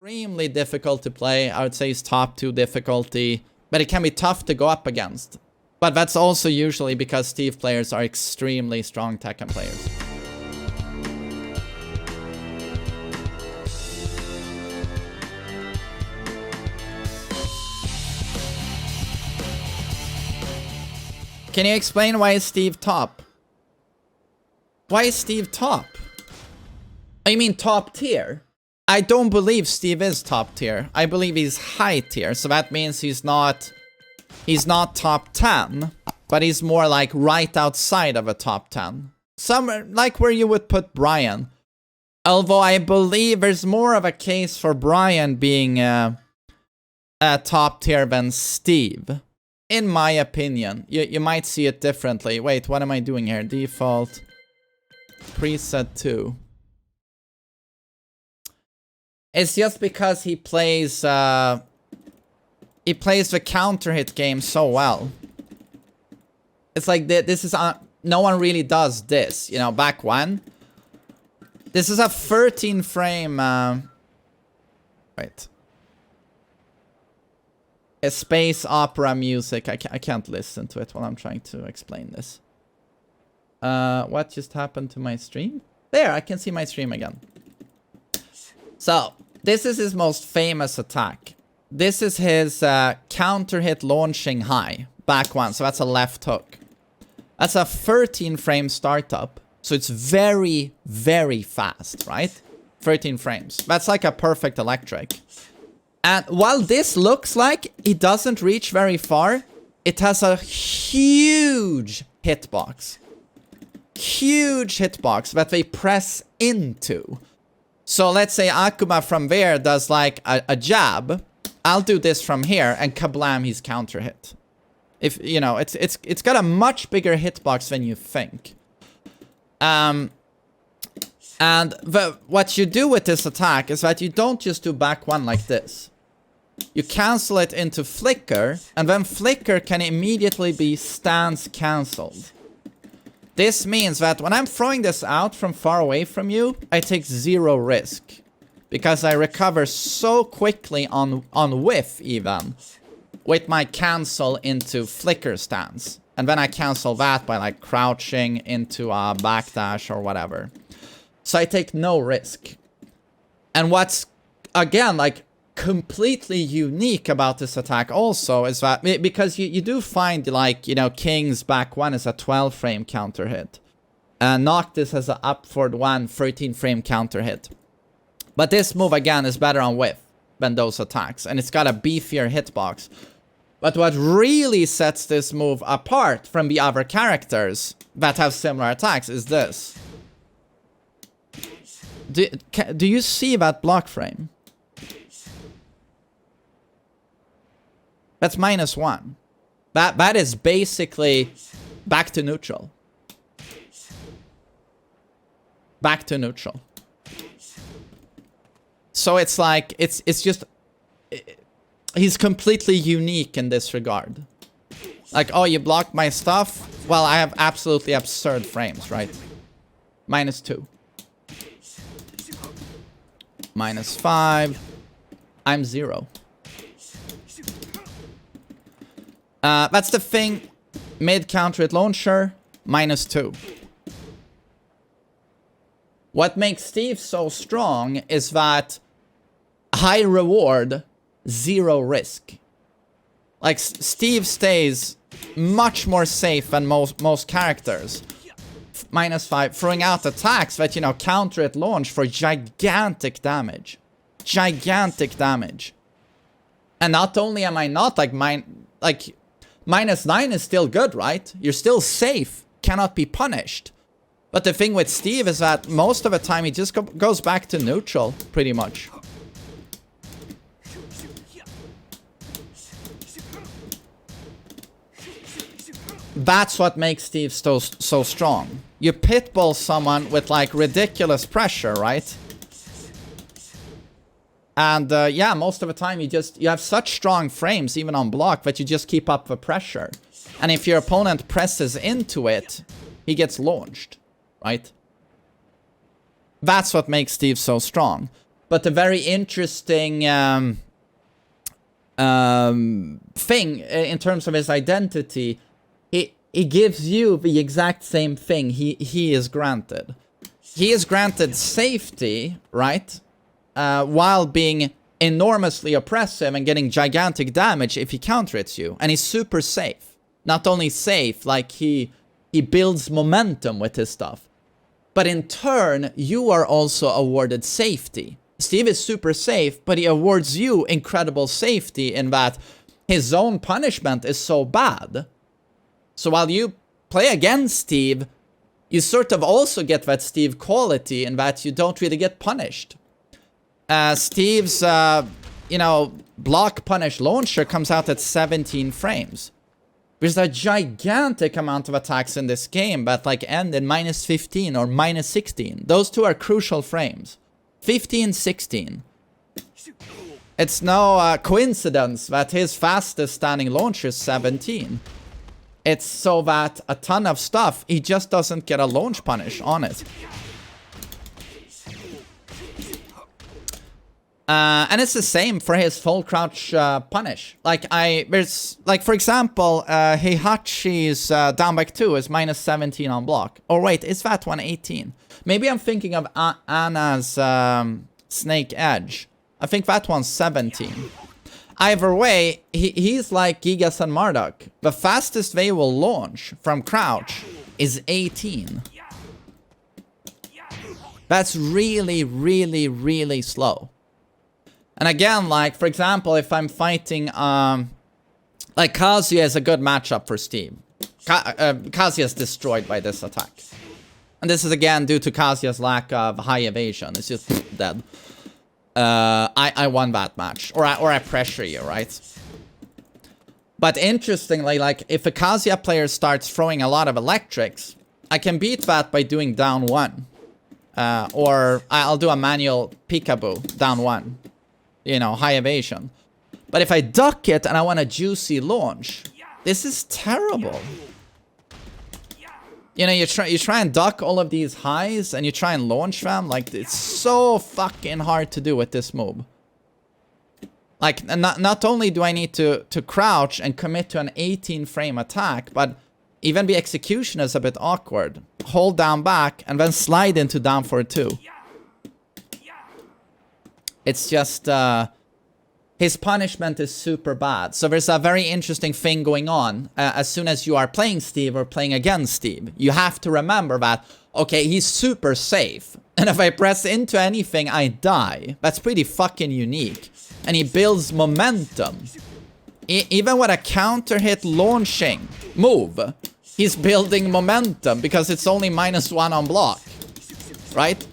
extremely difficult to play. I would say it's top 2 difficulty, but it can be tough to go up against. But that's also usually because Steve players are extremely strong Tekken players. Can you explain why is Steve top? Why is Steve top? I mean top tier. I don't believe Steve is top tier. I believe he's high tier, so that means he's not top 10, but he's more like right outside of a top 10. Somewhere like where you would put Brian. Although I believe there's more of a case for Brian being a top tier than Steve. In my opinion. You might see it differently. Wait, what am I doing here? Default. Preset 2. It's just because he plays the counter hit game so well. It's like this is no one really does this, you know, back when. This is a 13 frame wait. A space opera music. I can't listen to it while I'm trying to explain this. What just happened to my stream? There, I can see my stream again. So, this is his most famous attack. This is his counter hit launching high. Back one, so that's a left hook. That's a 13 frame startup. So it's very, very fast, right? 13 frames. That's like a perfect electric. And while this looks like it doesn't reach very far, it has a huge hitbox. Huge hitbox that they press into. So let's say Akuma from there does like a jab. I'll do this from here and kablam, he's counter hit. If you know, it's got a much bigger hitbox than you think. And what you do with this attack is that you don't just do back one like this. You cancel it into flicker, and then flicker can immediately be stance cancelled. This means that when I'm throwing this out from far away from you, I take 0 risk. Because I recover so quickly on whiff even, with my cancel into flicker stance. And then I cancel that by like crouching into a backdash or whatever. So I take no risk. And what's, again, like completely unique about this attack also is that, because you do find like, you know, King's back one is a 12 frame counter hit. And Noctis has an upward one 13 frame counter hit. But this move again is better on whiff than those attacks. And it's got a beefier hitbox. But what really sets this move apart from the other characters that have similar attacks is this. Do you see that block frame? That's -1. That is basically back to neutral. Back to neutral. So it's like, it's just... he's completely unique in this regard. Like, oh, you blocked my stuff? Well, I have absolutely absurd frames, right? -2. -5. I'm 0. That's the thing. Mid counter hit launcher, -2. What makes Steve so strong is that high reward, 0 risk. Like, Steve stays much more safe than most characters. -5, throwing out attacks that, you know, counter at launch for gigantic damage. Gigantic damage. And not only am I not, like, -9 is still good, right? You're still safe. Cannot be punished. But the thing with Steve is that most of the time he just goes back to neutral, pretty much. That's what makes Steve so strong. You pitbull someone with like ridiculous pressure, right? And yeah, most of the time you have such strong frames even on block that you just keep up the pressure. And if your opponent presses into it, he gets launched, right? That's what makes Steve so strong. But the very interesting thing in terms of his identity, he gives you the exact same thing he is granted. He is granted safety, right? While being enormously oppressive and getting gigantic damage if he counter-hits you. And he's super safe. Not only safe, like he builds momentum with his stuff. But in turn, you are also awarded safety. Steve is super safe, but he awards you incredible safety in that his zone punishment is so bad. So while you play against Steve, you sort of also get that Steve quality in that you don't really get punished. Steve's, you know, block punish launcher comes out at 17 frames. There's a gigantic amount of attacks in this game that like end in -15 or -16. Those two are crucial frames. 15, 16. It's no coincidence that his fastest standing launcher is 17. It's so that a ton of stuff, he just doesn't get a launch punish on it. And it's the same for his full crouch punish. Like, there's, like, for example, Heihachi's down back 2 is -17 on block. Or wait, is that one 18? Maybe I'm thinking of Anna's Snake Edge. I think that one's 17. Either way, he's like Gigas and Marduk. The fastest they will launch from crouch is 18. That's really, really, really slow. And again, like, for example, if I'm fighting, like, Kazuya is a good matchup for Steve. Kazuya is destroyed by this attack. And this is, again, due to Kazuya's lack of high evasion. It's just dead. I won that match. Or I pressure you, right? But interestingly, like, if a Kazuya player starts throwing a lot of electrics, I can beat that by doing down 1. Or I'll do a manual peekaboo, down 1. You know, high evasion. But if I duck it and I want a juicy launch, this is terrible. You know, you try and duck all of these highs and you try and launch them. Like, it's so fucking hard to do with this move. Like, not only do I need to crouch and commit to an 18 frame attack, but even the execution is a bit awkward. Hold down back and then slide into down for 2. It's just, his punishment is super bad. So there's a very interesting thing going on as soon as you are playing Steve or playing against Steve. You have to remember that, okay, he's super safe. And if I press into anything, I die. That's pretty fucking unique. And he builds momentum. Even with a counter hit launching move, he's building momentum because it's only -1 on block. Right?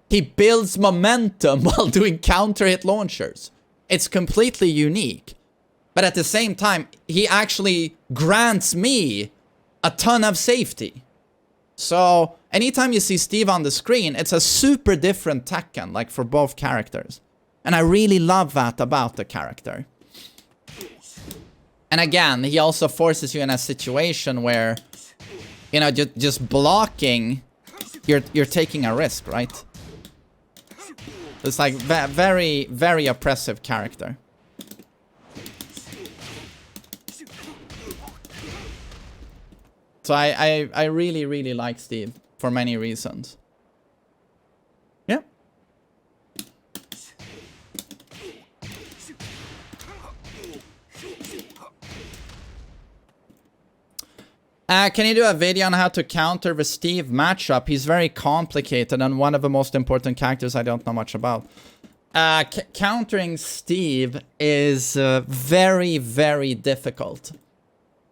He builds momentum while doing counter hit launchers. It's completely unique. But at the same time, he actually grants me a ton of safety. So, anytime you see Steve on the screen, it's a super different Tekken, like for both characters. And I really love that about the character. And again, he also forces you in a situation where, you know, just blocking, you're taking a risk, right? It's like very, very oppressive character. So I really, really like Steve for many reasons. Yeah. Can you do a video on how to counter the Steve matchup? He's very complicated and one of the most important characters I don't know much about. Countering Steve is very, very difficult.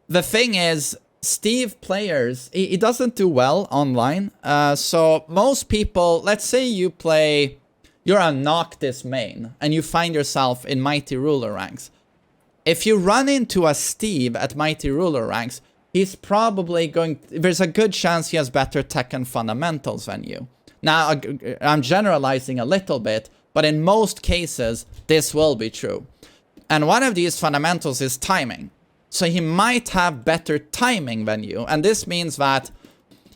The thing is, Steve players, he doesn't do well online. So most people, let's say you're a Noctis main and you find yourself in Mighty Ruler ranks. If you run into a Steve at Mighty Ruler ranks, he's probably there's a good chance he has better Tekken fundamentals than you. Now, I'm generalizing a little bit, but in most cases, this will be true. And one of these fundamentals is timing. So he might have better timing than you. And this means that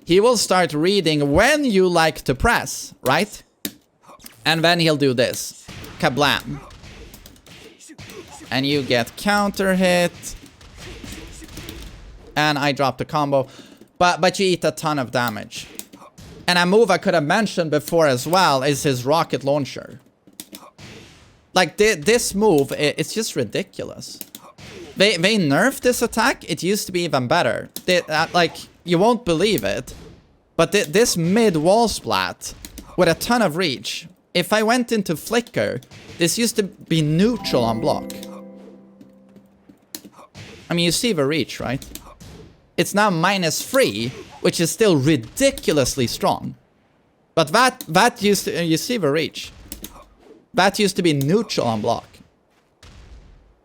he will start reading when you like to press, right? And then he'll do this. Kablam. And you get counter hit. And I drop the combo. But you eat a ton of damage. And a move I could have mentioned before as well is his rocket launcher. Like, this move, it's just ridiculous. They nerfed this attack. It used to be even better. Like, you won't believe it. But this mid-wall splat with a ton of reach. If I went into Flicker, this used to be neutral on block. I mean, you see the reach, right? It's now -3, which is still ridiculously strong. But that used to... You see the reach. That used to be neutral on block.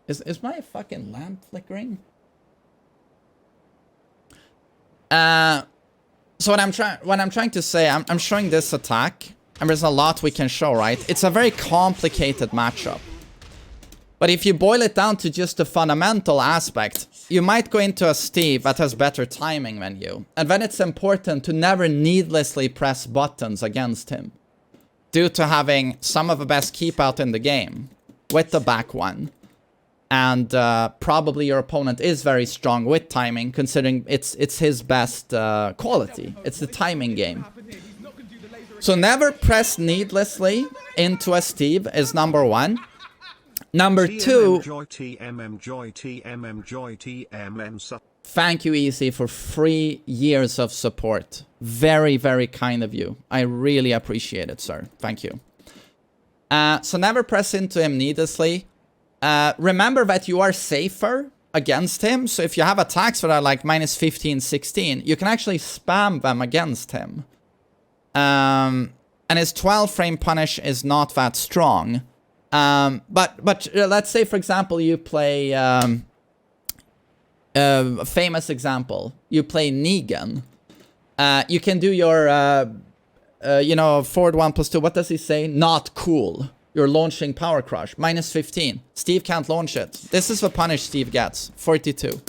Is my fucking lamp flickering? So what I'm trying to say, I'm showing this attack, and there's a lot we can show, right? It's a very complicated matchup. But if you boil it down to just the fundamental aspect, you might go into a Steve that has better timing than you. And then it's important to never needlessly press buttons against him, due to having some of the best keep out in the game with the back one. And probably your opponent is very strong with timing, considering it's his best quality. It's the timing game. So never press needlessly into a Steve is number one. Number two, thank you, Easy, for 3 years of support. Very, very kind of you. I really appreciate it, sir. Thank you. So never press into him needlessly. Remember that you are safer against him. So if you have attacks that are like -15, 16, you can actually spam them against him. And his 12 frame punish is not that strong. But let's say, for example, you play, a famous example, you play Negan. You can do your, you know, forward 1+2, what does he say? Not cool. You're launching Power Crush, -15. Steve can't launch it. This is the punish Steve gets, 42,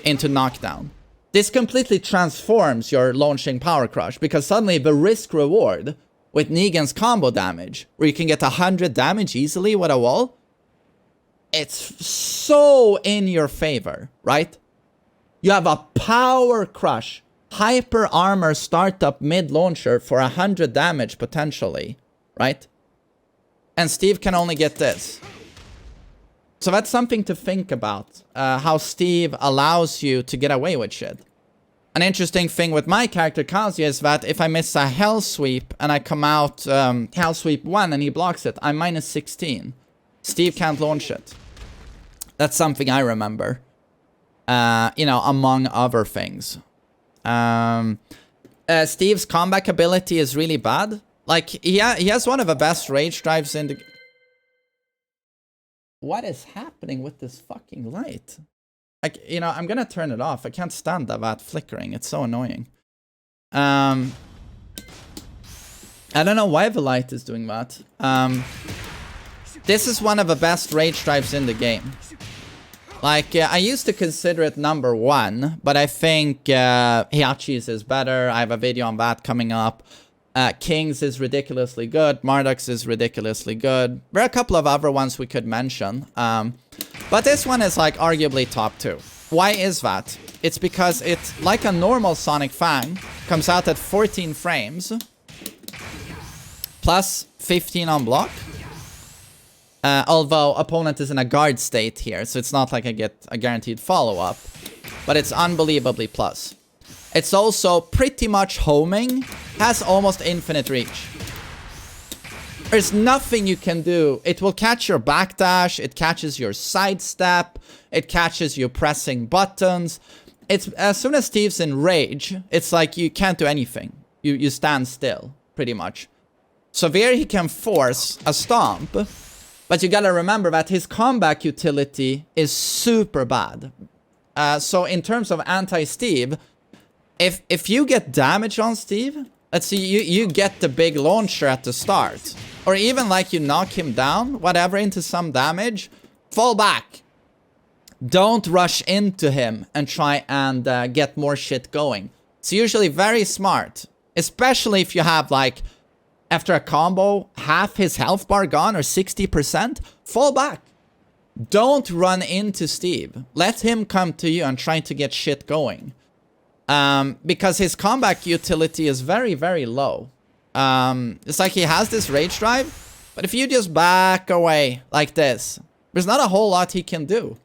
into knockdown. This completely transforms your launching Power Crush, because suddenly the risk reward with Negan's combo damage, where you can get 100 damage easily with a wall, it's so in your favor, right? You have a Power Crush, Hyper Armor startup mid-launcher for 100 damage potentially, right? And Steve can only get this. So that's something to think about, how Steve allows you to get away with shit. An interesting thing with my character, Kazuya, is that if I miss a Hell Sweep and I come out Hell Sweep 1 and he blocks it, I'm -16. Steve can't launch it. That's something I remember. You know, among other things. Steve's comeback ability is really bad. Like, he has one of the best rage drives in the... What is happening with this fucking light? Like, you know, I'm gonna turn it off. I can't stand that flickering. It's so annoying. I don't know why the light is doing that. This is one of the best rage drives in the game. Like, I used to consider it number 1, but I think Hiachi's is better. I have a video on that coming up. King's is ridiculously good. Marduk's is ridiculously good. There are a couple of other ones we could mention. But this one is like arguably top 2. Why is that? It's because it's like a normal Sonic Fang. Comes out at 14 frames. Plus 15 on block. Although opponent is in a guard state here. So it's not like I get a guaranteed follow-up. But it's unbelievably plus. It's also pretty much homing. Has almost infinite reach. There's nothing you can do. It will catch your backdash. It catches your sidestep. It catches you pressing buttons. It's as soon as Steve's in rage, it's like you can't do anything. You stand still, pretty much. So there he can force a stomp. But you gotta remember that his comeback utility is super bad. So in terms of anti-Steve, if you get damage on Steve, let's see, you get the big launcher at the start. Or even like you knock him down, whatever, into some damage, fall back. Don't rush into him and try and get more shit going. It's usually very smart. Especially if you have like after a combo, half his health bar gone or 60%, fall back. Don't run into Steve. Let him come to you and try to get shit going. Because his comeback utility is very, very low. It's like he has this rage drive, but if you just back away like this, there's not a whole lot he can do.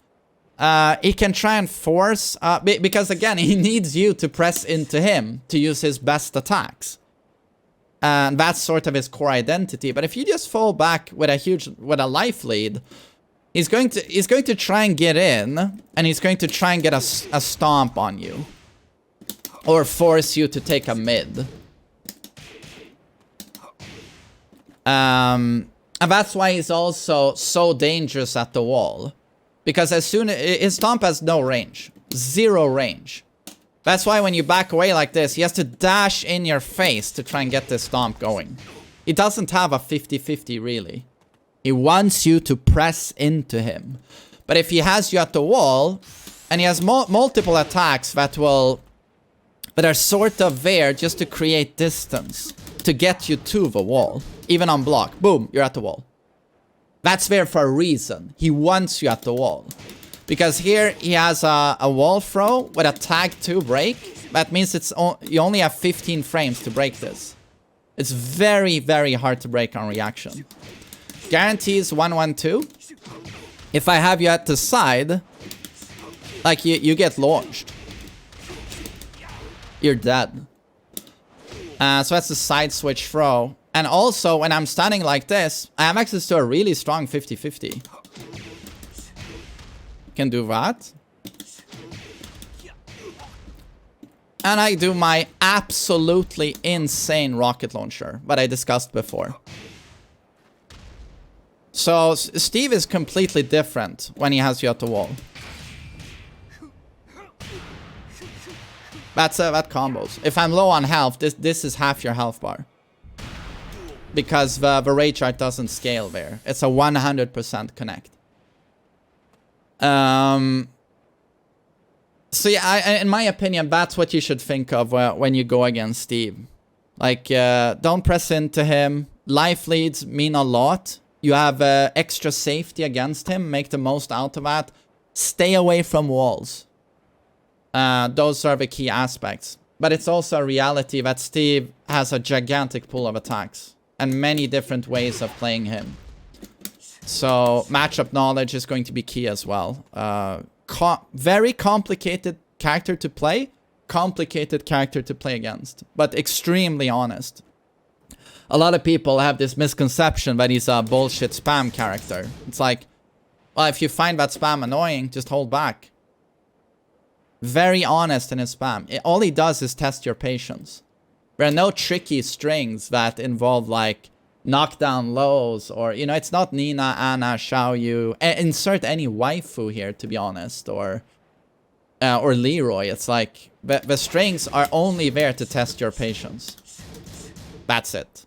He can try and force, because again, he needs you to press into him to use his best attacks. And that's sort of his core identity. But if you just fall back with a life lead, he's going to try and get in, and he's going to try and get a stomp on you. Or force you to take a mid. And that's why he's also so dangerous at the wall. Because as soon as his stomp has no range. 0 range. That's why when you back away like this, he has to dash in your face to try and get this stomp going. He doesn't have a 50-50 really. He wants you to press into him. But if he has you at the wall, and he has multiple attacks that are sort of there just to create distance, to get you to the wall. Even on block. Boom, you're at the wall. That's there for a reason. He wants you at the wall. Because here he has a wall throw with a tag 2 break. That means you only have 15 frames to break this. It's very, very hard to break on reaction. Guarantees 1-1-2. If I have you at the side, like you get launched. You're dead. So that's the side switch throw. And also, when I'm standing like this, I have access to a really strong 50-50. Can do that. And I do my absolutely insane rocket launcher that I discussed before. So Steve is completely different when he has you at the wall. That combos. If I'm low on health, this is half your health bar. Because the rage art doesn't scale there. It's a 100% connect. So yeah, in my opinion, that's what you should think of when you go against Steve. Like, don't press into him. Life leads mean a lot. You have extra safety against him. Make the most out of that. Stay away from walls. Those are the key aspects. But it's also a reality that Steve has a gigantic pool of attacks. And many different ways of playing him. So matchup knowledge is going to be key as well. Very complicated character to play. Complicated character to play against. But extremely honest. A lot of people have this misconception that he's a bullshit spam character. It's like, well, if you find that spam annoying, just hold back. Very honest in his spam. All he does is test your patience. There are no tricky strings that involve like knockdown lows or, you know, it's not Nina, Anna, Xiaoyu. Insert any waifu here, to be honest, or Leroy. It's like the strings are only there to test your patience. That's it.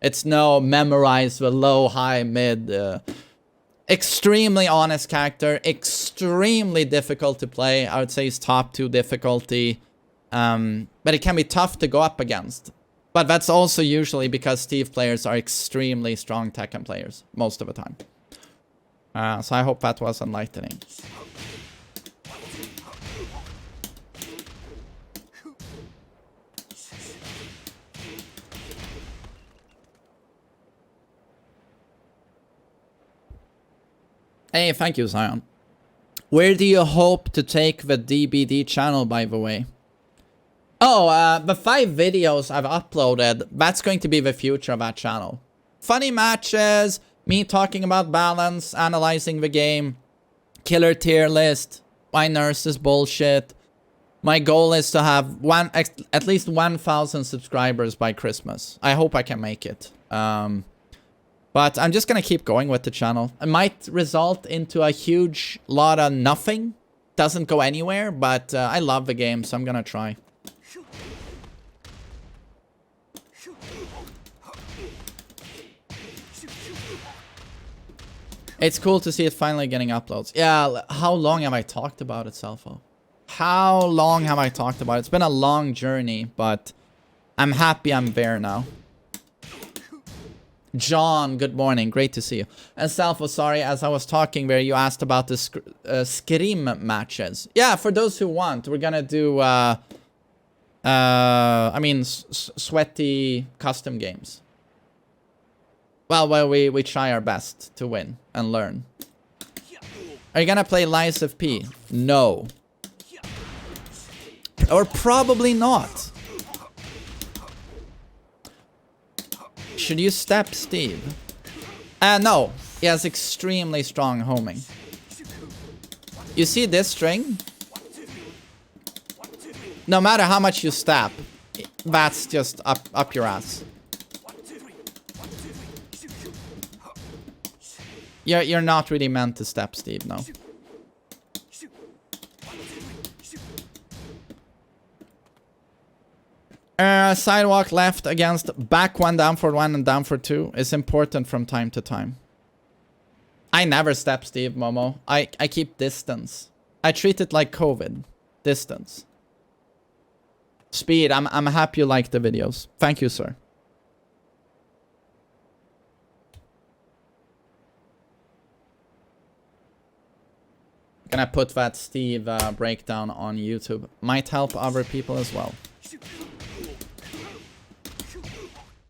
It's no memorize the low, high, mid. Extremely honest character. Extremely difficult to play. I would say he's top 2 difficulty. But it can be tough to go up against. But that's also usually because Steve players are extremely strong Tekken players. Most of the time. So I hope that was enlightening. Hey, thank you, Zion. Where do you hope to take the DBD channel, by the way? Oh, the 5 videos I've uploaded, that's going to be the future of that channel. Funny matches, me talking about balance, analyzing the game, killer tier list, why nurse is bullshit. My goal is to have at least 1,000 subscribers by Christmas. I hope I can make it. But I'm just gonna keep going with the channel. It might result into a huge lot of nothing. Doesn't go anywhere, but I love the game, so I'm gonna try. It's cool to see it finally getting uploads. Yeah, how long have I talked about it, Selfo? How long have I talked about it? It's been a long journey, but I'm happy I'm there now. John, good morning. Great to see you. And Salvo, sorry, as I was talking where you asked about the scrim matches. Yeah, for those who want, we're gonna do, I mean, sweaty custom games. Well, we try our best to win and learn. Are you gonna play Lies of P? No. Or probably not. Should you step Steve? No. He has extremely strong homing. You see this string? No matter how much you step, that's just up your ass. You're not really meant to step Steve, no. Sidewalk left against back one, down for one, and down for two is important from time to time. I never step Steve, Momo. I keep distance. I treat it like COVID. Distance. Speed, I'm happy you like the videos. Thank you, sir. Gonna put that Steve breakdown on YouTube. Might help other people as well.